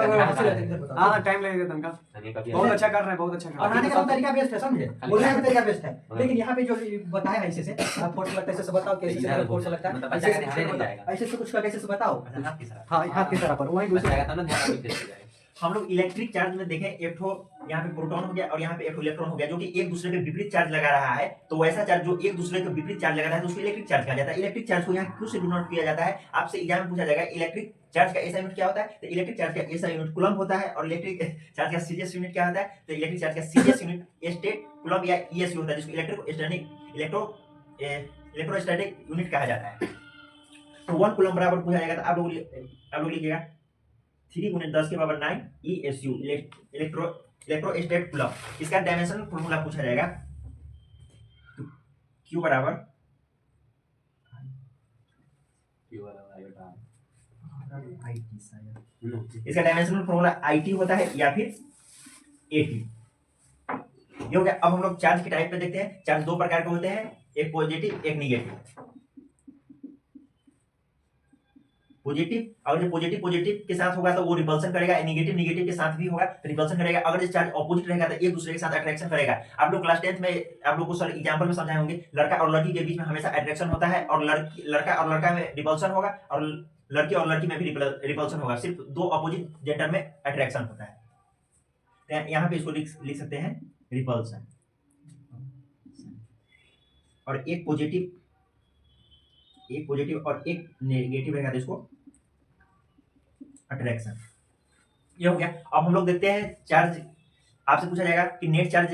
हाँ टाइम लगेगा तनका। बहुत अच्छा कर रहे हैं, बहुत अच्छा कर रहे हैं। पढ़ाने का तरीका बेस्ट है, समझे, बोलने का तरीका बेस्ट है, लेकिन यहाँ पे जो बताया है ऐसे से आप फोर्स लगता है, ऐसे से बताओ कैसे से फोर्स लगता है, ऐसे से कुछ कैसे से बताओ। हाँ हाथ की तरह पर वही दूसरा। हम लोग इलेक्ट्रिक चार्ज में देखें, एक ठो यहाँ पे प्रोटॉन हो गया और यहाँ पे एक ठो इलेक्ट्रॉन हो गया, जो कि एक दूसरे के विपरीत चार्ज लगा रहा है। तो वैसा चार्ज जो एक दूसरे के विपरीत चार्ज लगा रहा है तो उसको इलेक्ट्रिक चार्ज कहा जाता है। इलेक्ट्रिक चार्ज को यहाँ क्यों से डिनोट किया जाता है, आपसे एग्जाम में पूछा जाएगा इलेक्ट्रिक चार्ज का एसआई यूनिट क्या होता है। तो इलेक्ट्रिक चार्ज का एसआई यूनिट कूलम होता है, और इलेक्ट्रिक चार्ज का सीजीएस यूनिट क्या होता है। तो इलेक्ट्रिक चार्ज का सीजीएस यूनिट स्टेट कूलम या ईएसयू होता है, जिसको इलेक्ट्रोस्टैटिक यूनिट कहा जाता है। तो 1 कूलम बराबर पूछा जाएगा, तो आप लोग लिखिएगा 3 × 10 के पावर 9 ESU इलेक्ट्रोस्टैटिक कूलम। इसका डायमेंशन फॉर्मूला पूछा जाएगा, Q बराबर इसका डायमेंशनल फॉर्मूला IT होता है या फिर AT। ये हो गया। अब हम लोग चार्ज के टाइप पे देखते हैं। चार्ज दो प्रकार के होते हैं, एक पॉजिटिव एक निगेटिव। पॉजिटिव, अगर जो पॉजिटिव के साथ होगा तो वो रिपल्सन करेगा, नेगेटिव के साथ भी होगा तो रिपल्सन करेगा। अगर जो चार्ज ऑपोजिट रहेगा तो एक दूसरे के साथ अट्रैक्शन करेगा। आप लोग क्लास 10th में आप लोग को सर एग्जांपल में समझाए होंगे, लड़का और लड़की के बीच में हमेशा अट्रैक्शन होता है, और लड़का और लड़का में रिपल्सन होगा, और लड़की और लड़की में भी रिपल्सन होगा। सिर्फ दो अपोजिट जेंडर में अट्रैक्शन होता है। तो यहाँ पे इसको लिख सकते हैं रिपल्सन। और एक पॉजिटिव और एक नेगेटिव रहेगा तो इसको अट्रैक्शन। ये हो गया। अब हम लोग देखते हैं चार्ज। आपसे पूछा जाएगा कि नेट चार्ज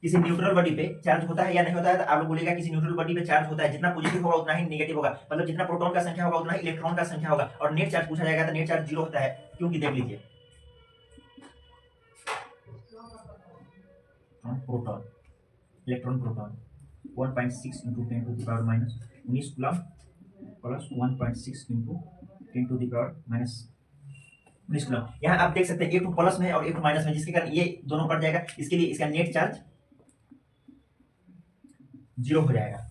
किसी न्यूट्रल बॉडी पे चार्ज होता है या नहीं होता है, तो आप लोग बोलेगा किसी न्यूट्रल बॉडी पे चार्ज होता है। जितना पॉजिटिव होगा उतना ही नेगेटिव होगा, मतलब जितना प्रोटॉन का संख्या होगा उतना ही इलेक्ट्रॉन का संख्या होगा। और नेट चार्ज पूछा जाएगा तो नेट चार्ज 0 होता है, क्योंकि देख लीजिए proton electron proton 1.6 × 10⁻⁻19 coulomb plus 1.6 × 10⁻⁻19 coulomb. यहाँ आप देख सकते हैं एक तो प्लस में है और एक तो माइनस में, जिसके कारण ये दोनों कट जाएगा। इसके लिए इसका नेट चार्ज 0 हो जाएगा।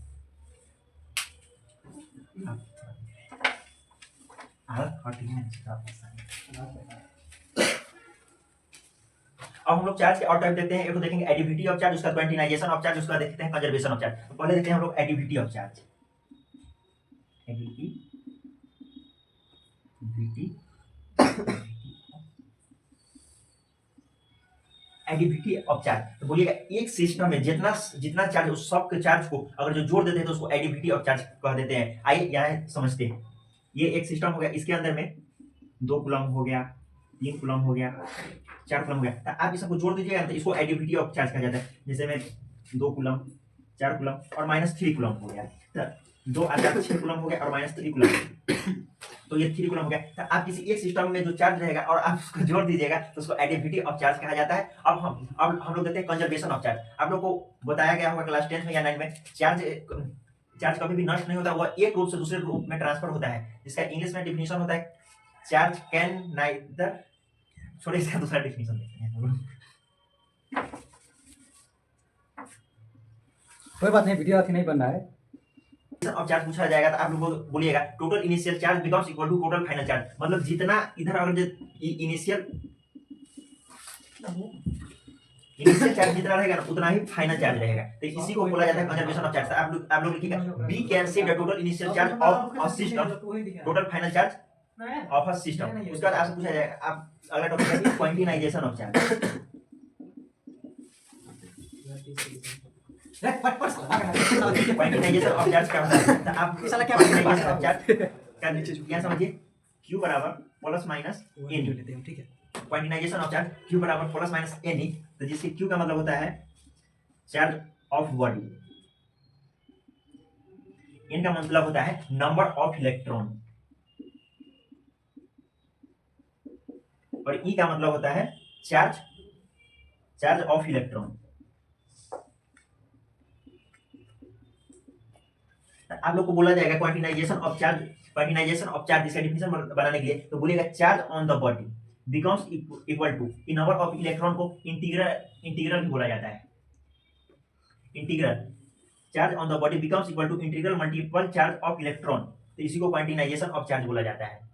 अब हम लोग चार्ज के और टाइप देखते हैं। एक तो देखेंगे एडिविटी ऑफ चार्ज, उसका क्वांटिनाइजेशन ऑफ चार्ज, उसका देखते हैं कंजर्वेशन ऑफ चार्ज। तो पहले देखते हैं हम लोग एडिविटी ऑफ चार्ज। एडिविटी ऑफ चार्ज, तो बोलिएगा एक सिस्टम में जितना चार्ज, उस सब के चार्ज को अगर जो जोड़ देते हैं तो उसको एडिविटी ऑफ चार्ज कह देते हैं। आइए यहाँ समझते हैं। ये एक सिस्टम हो गया, इसके अंदर में 2 कूलम हो गया, 3 कूलम हो गया, 4 कूलम हो गया। तो आप इस सबको जोड़ दीजिएगा तो इसको एडिविटी ऑफ चार्ज कहा जाता है। जैसे में 2 कूलम, 4 कूलम और -3 कूलम हो गया, तो 2 और 4 6 कूलम हो गया और -3 कूलम, तो ये 3 कूलम हो गया। तो आप किसी एक सिस्टम में जो चार्ज रहेगा और आप उसको जोड़ दीजिएगा तो उसको एडिविटी ऑफ चार्ज कहा जाता है। अब हम लोग देखते हैं कंजर्वेशन ऑफ चार्ज। आप लोग को बताया गया होगा क्लास 10 में या 9 में, चार्ज कभी भी नष्ट नहीं होता, वह एक रूप से दूसरे रूप में ट्रांसफर होता है। जिसका इंग्लिश में डिफिनीशन होता है चार्ज कैन नाइदर, छोड़िए इसका दूसरा डिफिनीशन देखते हैं। कोई बात नहीं, वीडियो अभी नहीं बन रहा है। ऑफ चार्ज पूछा जाएगा तो आप लोग बोलिएगा total initial charge becomes equal to total final charge. मतलब जितना इधर अगर इनिशियल चार्ज जितना रहेगा ना उतना ही फाइनल चार्ज रहेगा। तो इसी को बोला जाता है कंजर्वेशन ऑफ चार्ज। आप लोग लिखिएगा be can say the total initial charge of a system, total final charge of a system. उसके बाद आपसे पूछा जाएगा, आप अगला टॉपिक है quantization of charge. Quantization of charge क्या होता है, तो आप क्वांटिनाइजेशन ऑफ चार्ज क्या समझिए, Q बराबर प्लस माइनस N। ठीक है, क्वांटिनाइजेशन ऑफ चार्ज Q बराबर प्लस माइनस N, तो जिससे Q का मतलब होता है चार्ज ऑफ बॉडी, N का मतलब होता है नंबर ऑफ इलेक्ट्रॉन, और E का मतलब होता है चार्ज ऑफ इलेक्ट्रॉन। आप लोग को बोला जाएगा क्वांटिनाइजेशन ऑफ चार्ज इसका डिफिनीशन बनाने के लिए, तो बोलिएगा charge on the body becomes equal to number of electron को इंटीग्रल भी बोला जाता है। Integral charge on the body becomes equal to integral multiple charge of electron, तो इसी को क्वांटिनाइजेशन ऑफ चार्ज बोला जाता है।